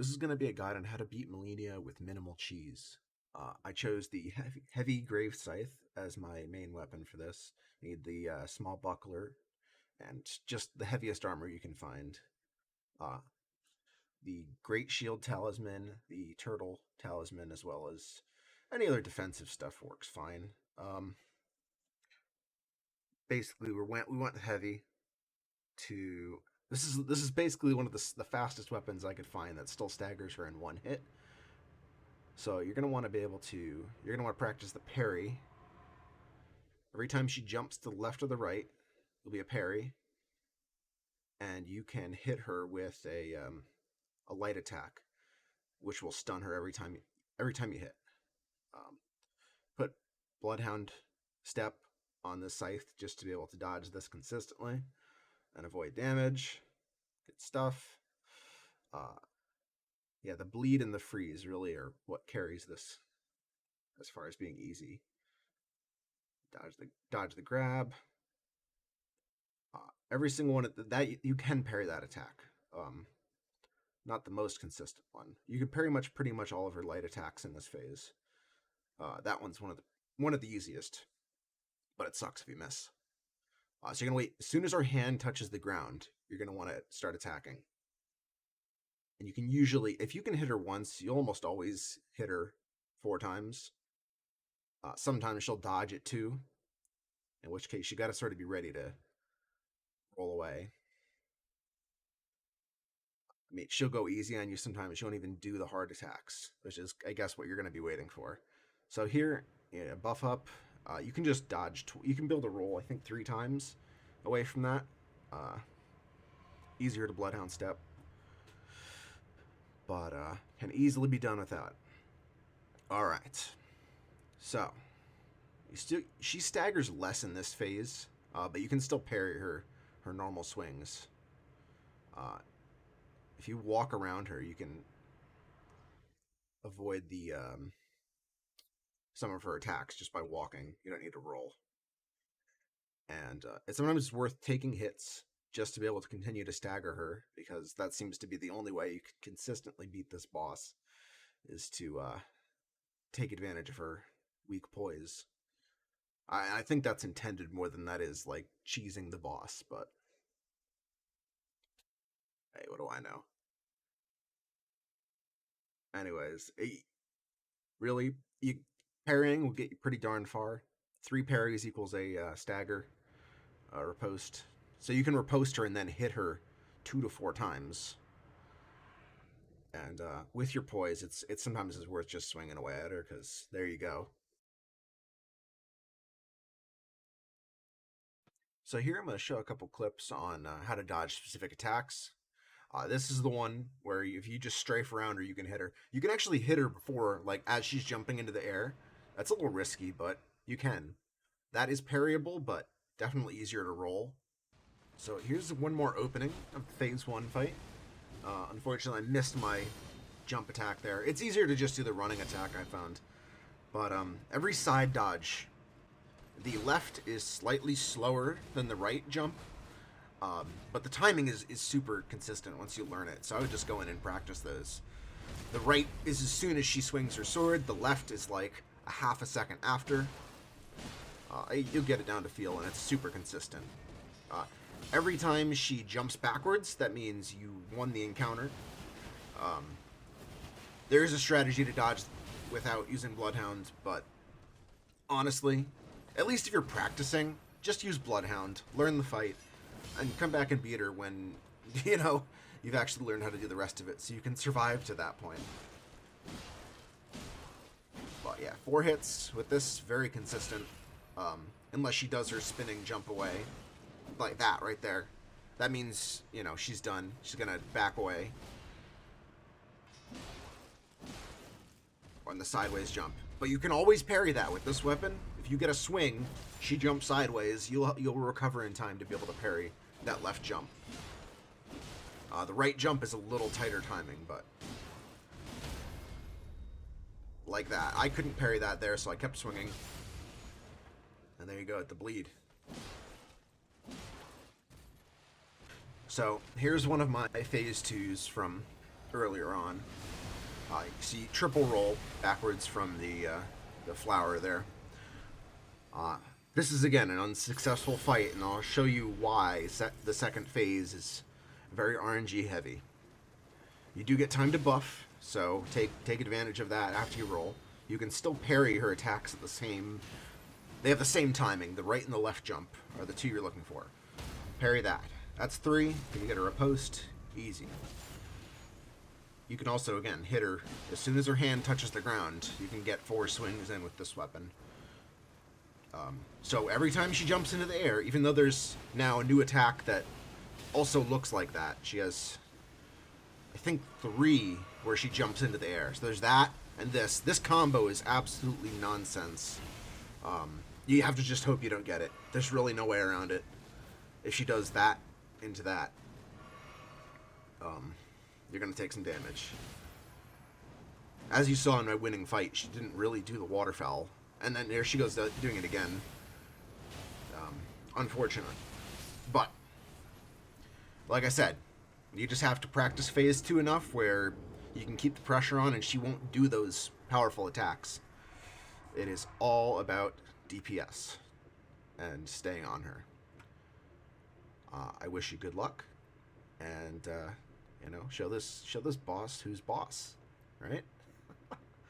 This is going to be a guide on how to beat Malenia with minimal cheese. I chose the heavy grave scythe as my main weapon for this. Need the small buckler and just the heaviest armor you can find. Uh, the great shield talisman, the turtle talisman, as well as any other defensive stuff works fine. Basically, we went heavy to. This is basically one of the fastest weapons I could find that still staggers her in one hit. So you're going to want to be able to, you're going to want to practice the parry. Every time she jumps to the left or the right, there'll be a parry, and you can hit her with a light attack, which will stun her every time you hit. Put Bloodhound Step on the scythe just to be able to dodge this consistently and avoid damage. Good stuff. Yeah, the bleed and the freeze really are what carries this as far as being easy. Dodge the grab. Every single one that you can parry that attack. Not the most consistent one. You can parry pretty much all of her light attacks in this phase. That one's one of the easiest, but it sucks if you miss. So you're gonna wait. As soon as her hand touches the ground, you're gonna want to start attacking. And you can usually, if you can hit her once, you almost always hit her 4 times. Sometimes she'll dodge it too, in which case you got to sort of be ready to roll away. I mean, she'll go easy on you sometimes. She won't even do the hard attacks, which is, I guess, what you're going to be waiting for. So here, yeah, buff up. You can just dodge. You can build a roll, I think, 3 times away from that. Easier to Bloodhound Step, but can easily be done with that. All right. So, she staggers less in this phase, but you can still parry her normal swings. If you walk around her, you can avoid some of her attacks just by walking. You don't need to roll. And it's sometimes worth taking hits just to be able to continue to stagger her, because that seems to be the only way you can consistently beat this boss, is to take advantage of her weak poise. I think that's intended more than that is like cheesing the boss, but hey, what do I know? Anyways, really, parrying will get you pretty darn far. 3 parries equals a stagger riposte. So you can riposte her and then hit her 2 to 4 times. And with your poise, it sometimes is worth just swinging away at her, because there you go. So here I'm going to show a couple clips on how to dodge specific attacks. This is the one where if you just strafe around her, you can hit her. You can actually hit her before, like, as she's jumping into the air. That's a little risky, but you can. That is parryable, but definitely easier to roll. So here's one more opening of the Phase 1 fight. Unfortunately, I missed my jump attack there. It's easier to just do the running attack, I found. But every side dodge, the left is slightly slower than the right jump. But the timing is super consistent once you learn it. So I would just go in and practice those. The right is as soon as she swings her sword. The left is like a half a second after. You'll get it down to feel, and it's super consistent. Every time she jumps backwards, that means you won the encounter. There is a strategy to dodge without using Bloodhound, but honestly, at least if you're practicing, just use Bloodhound, learn the fight, and come back and beat her when, you've actually learned how to do the rest of it, so you can survive to that point. But yeah, 4 hits with this, very consistent. Unless she does her spinning jump away, like that right there. That means, she's done. She's gonna back away. On the sideways jump. But you can always parry that with this weapon. If you get a swing, she jumps sideways, you'll recover in time to be able to parry that left jump. The right jump is a little tighter timing, but like that. I couldn't parry that there, so I kept swinging. And there you go, at the bleed. So here's one of my phase 2s from earlier on. You see triple roll backwards from the flower there. This is again an unsuccessful fight, and I'll show you why the second phase is very RNG heavy. You do get time to buff, so take advantage of that after you roll. You can still parry her attacks at the same. They have the same timing. The right and the left jump are the two you're looking for. Parry that. That's 3. Can you get her a post? Easy. You can also, again, hit her. As soon as her hand touches the ground, you can get 4 swings in with this weapon. So every time she jumps into the air, even though there's now a new attack that also looks like that, she has, I think, 3 where she jumps into the air. So there's that and this. This combo is absolutely nonsense. You have to just hope you don't get it. There's really no way around it. If she does that into that, you're going to take some damage. As you saw in my winning fight, she didn't really do the waterfowl. And then there she goes doing it again. Unfortunate. But, like I said, you just have to practice phase 2 enough where you can keep the pressure on and she won't do those powerful attacks. It is all about DPS and staying on her. I wish you good luck, and show this boss who's boss, right?